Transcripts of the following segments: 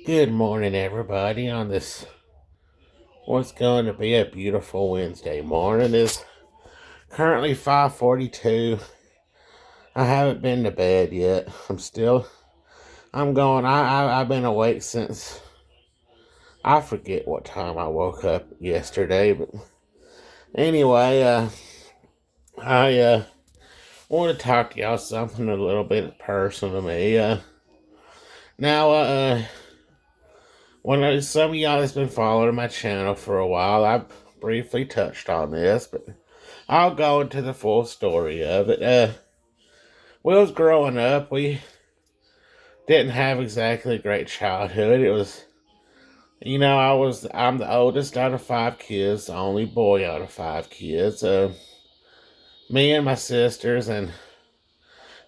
Good morning, everybody, on this what's going to be a beautiful Wednesday morning. It's currently 5:42. I haven't been to bed yet. I've been awake since, I forget what time I woke up yesterday, but anyway, I want to talk to y'all something a little bit personal to me. Now, some of y'all has been following my channel for a while, I've briefly touched on this, but I'll go into the full story of it. We was growing up. We didn't have exactly a great childhood. It was, I'm the oldest out of five kids, the only boy out of five kids. Me and my sisters, and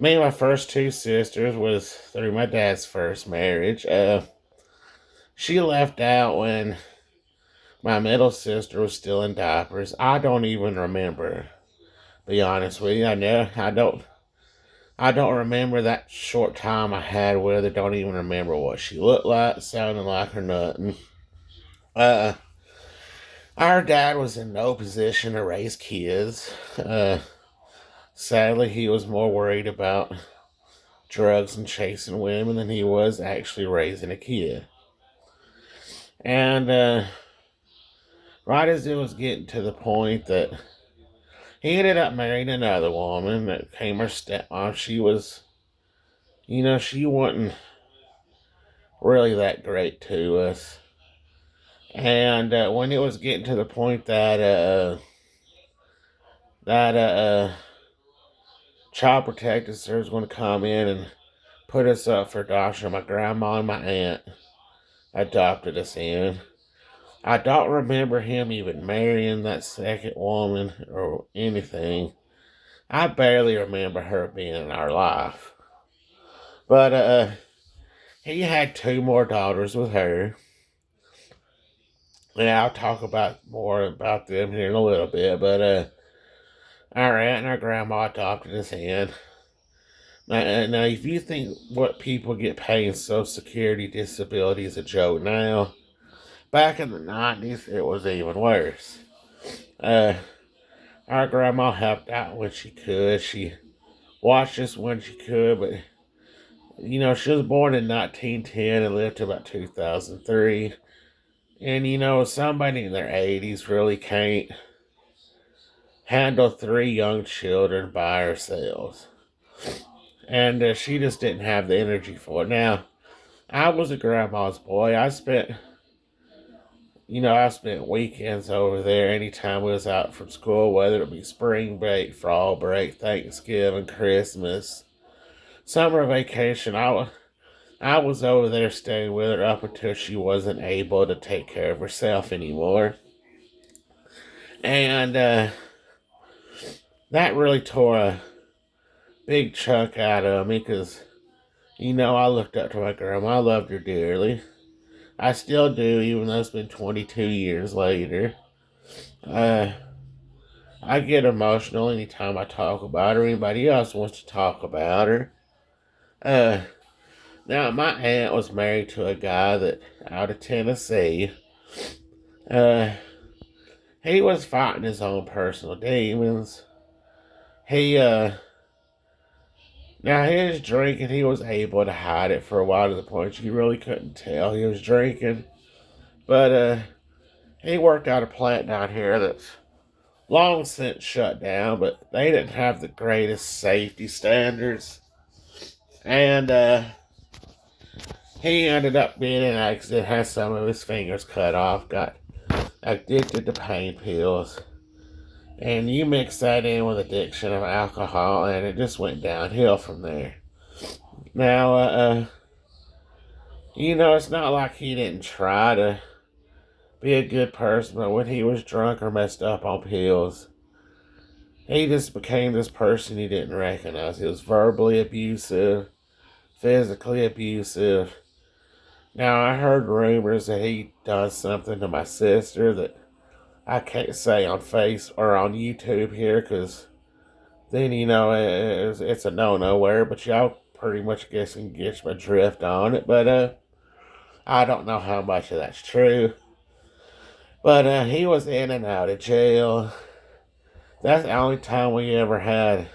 me and my first two sisters was through my dad's first marriage. She left out when my middle sister was still in diapers. I don't even remember. Be honest with you, I don't remember that short time I had with her. Don't even remember what she looked like, sounded like, or nothing. Uh, our dad was in no position to raise kids. Sadly, he was more worried about drugs and chasing women than he was actually raising a kid. And right as it was getting to the point that he ended up marrying another woman that became her stepmom, she wasn't really that great to us. And when it was getting to the point that child protective service was going to come in and put us up for adoption, my grandma and my aunt adopted us in. I don't remember him even marrying that second woman or anything. I barely remember her being in our life. But he had two more daughters with her. And I'll talk about more about them here in a little bit. But our aunt and our grandma adopted us in. Now, if you think what people get paid in Social Security disability is a joke now, back in the 90s, it was even worse. Uh, our grandma helped out when she could. She watched us when she could, but she was born in 1910 and lived to about 2003. And somebody in their 80s really can't handle three young children by herself. And she just didn't have the energy for it. Now, I was a grandma's boy. I spent weekends over there anytime we was out from school, whether it be spring break, fall break, Thanksgiving, Christmas, summer vacation. I was over there staying with her up until she wasn't able to take care of herself anymore. And that really tore a big chunk out of me because, I looked up to my grandma. I loved her dearly. I still do, even though it's been 22 years later. Uh, I get emotional anytime I talk about her. Anybody else wants to talk about her. Uh, Now, my aunt was married to a guy that out of Tennessee. Uh, he was fighting his own personal demons. He, Now his drinking, he was able to hide it for a while to the point you really couldn't tell he was drinking. But, he worked out a plant down here that's long since shut down, but they didn't have the greatest safety standards. And he ended up being in an accident, had some of his fingers cut off, got addicted to pain pills. And you mix that in with addiction of alcohol, and it just went downhill from there. Now, it's not like he didn't try to be a good person, but when he was drunk or messed up on pills, he just became this person he didn't recognize. He was verbally abusive, physically abusive. Now, I heard rumors that he done something to my sister that I can't say on Face or on YouTube here because then, it's a no-no where, but y'all pretty much guess and get my drift on it. But, I don't know how much of that's true, but he was in and out of jail. That's the only time we ever had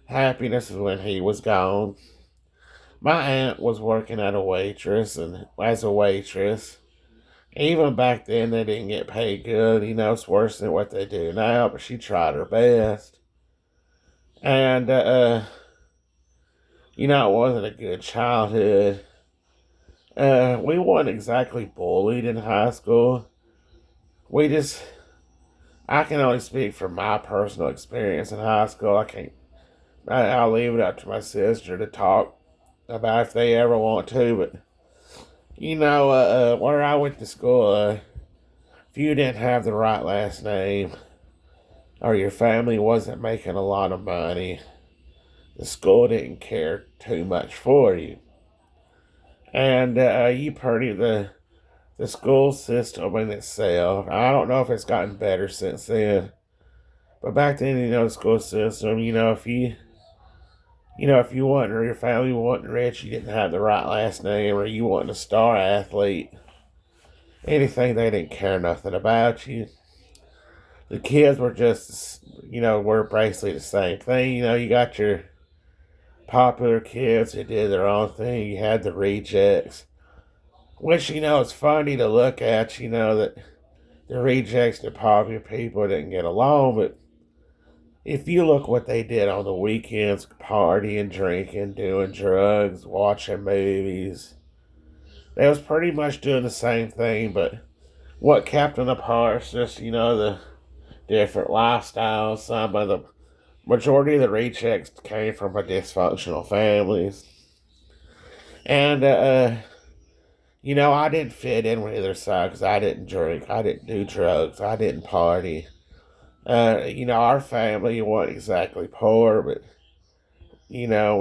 happiness is when he was gone. My aunt was working at a waitress, and as a waitress, even back then they didn't get paid good. It's worse than what they do now, but she tried her best. And, it wasn't a good childhood. We weren't exactly bullied in high school. We just, I can only speak from my personal experience in high school. I'll leave it up to my sister to talk about if they ever want to, but where I went to school, if you didn't have the right last name or your family wasn't making a lot of money, the school didn't care too much for you. And the school system in itself, I don't know if it's gotten better since then, but back then, the school system, if you wasn't or your family wasn't rich, you didn't have the right last name, or you wasn't a star athlete, anything, they didn't care nothing about you. The kids were just, were basically the same thing. You got your popular kids who did their own thing. You had the rejects, which, it's funny to look at, that the rejects and the popular people didn't get along, but if you look what they did on the weekends, partying, drinking, doing drugs, watching movies, they was pretty much doing the same thing, but what kept them apart is just, the different lifestyles. Some of the majority of the rejects came from a dysfunctional families. And, I didn't fit in with either side because I didn't drink, I didn't do drugs, I didn't party. Our family wasn't exactly poor, but,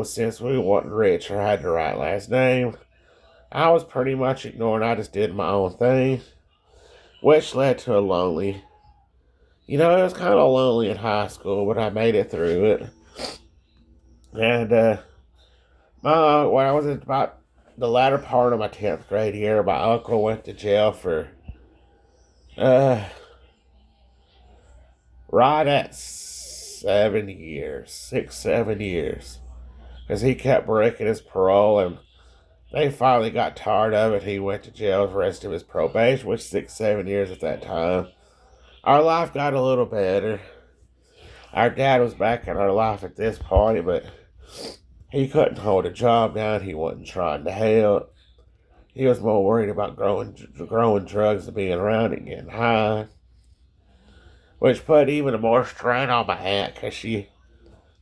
since we wasn't rich or had the right last name, I was pretty much ignored. I just did my own thing, which led to a lonely. It was kind of lonely in high school, but I made it through it. And when I was in about the latter part of my 10th grade year, my uncle went to jail for uh, right at 7 years, 6, 7 years, because he kept breaking his parole, and they finally got tired of it. He went to jail for the rest of his probation, which 6, 7 years at that time. Our life got a little better. Our dad was back in our life at this point, but he couldn't hold a job down. He wasn't trying to help. He was more worried about growing drugs and being around and getting high, which put even more strain on my aunt because she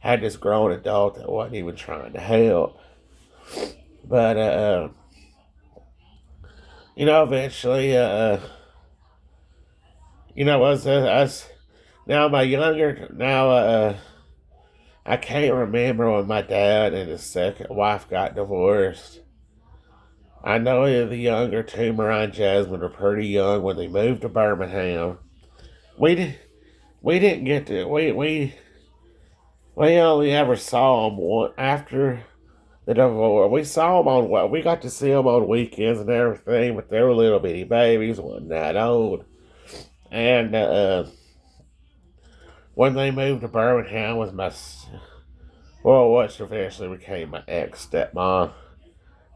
had this grown adult that wasn't even trying to help. But, eventually, us, now I can't remember when my dad and his second wife got divorced. I know the younger two, Mariah and Jasmine, were pretty young when they moved to Birmingham. We didn't get to, we only ever saw them one after the divorce. We saw them we got to see them on weekends and everything, but they were little bitty babies, wasn't that old. And, when they moved to Birmingham with what eventually became my ex stepmom,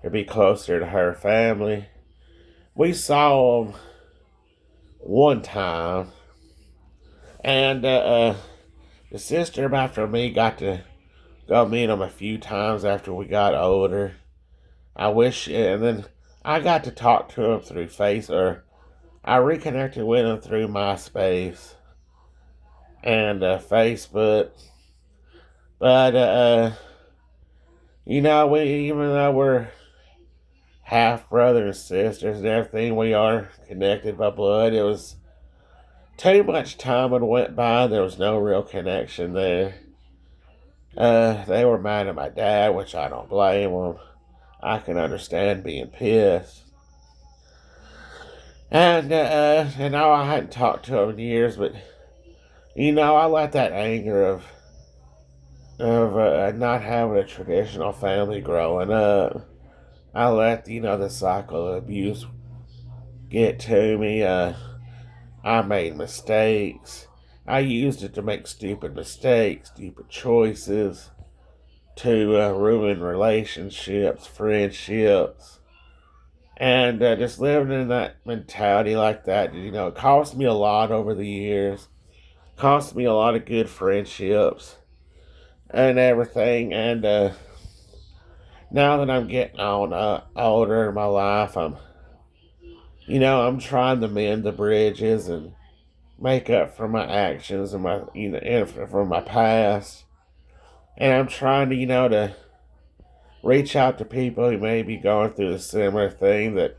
to be closer to her family, we saw them one time, and the sister after me got to go meet them a few times after we got older. And then I got to talk to them through I reconnected with them through MySpace and Facebook. But, even though we're half brothers and sisters and everything, we are connected by blood. It was too much time had went by. There was no real connection there. They were mad at my dad, which I don't blame them. I can understand being pissed. And I hadn't talked to them in years, but I let that anger of not having a traditional family growing up I let, the cycle of abuse get to me. I made mistakes. I used it to make stupid mistakes, stupid choices, to ruin relationships, friendships. And just living in that mentality like that, it cost me a lot over the years. Cost me a lot of good friendships and everything. And now that I'm getting on older in my life, I'm trying to mend the bridges and make up for my actions and and from my past. And I'm trying to, to reach out to people who may be going through a similar thing. That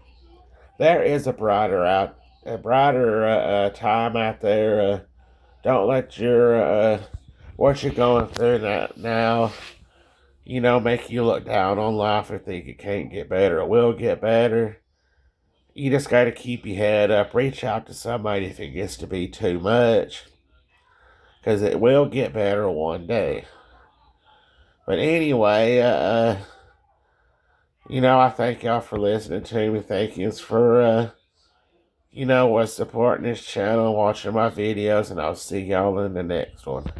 there is a brighter time out there. Don't let your what you're going through now, make you look down on life or think it can't get better. It will get better. You just got to keep your head up. Reach out to somebody if it gets to be too much, because it will get better one day. But anyway, I thank y'all for listening to me. Thank you for, supporting this channel, watching my videos, and I'll see y'all in the next one.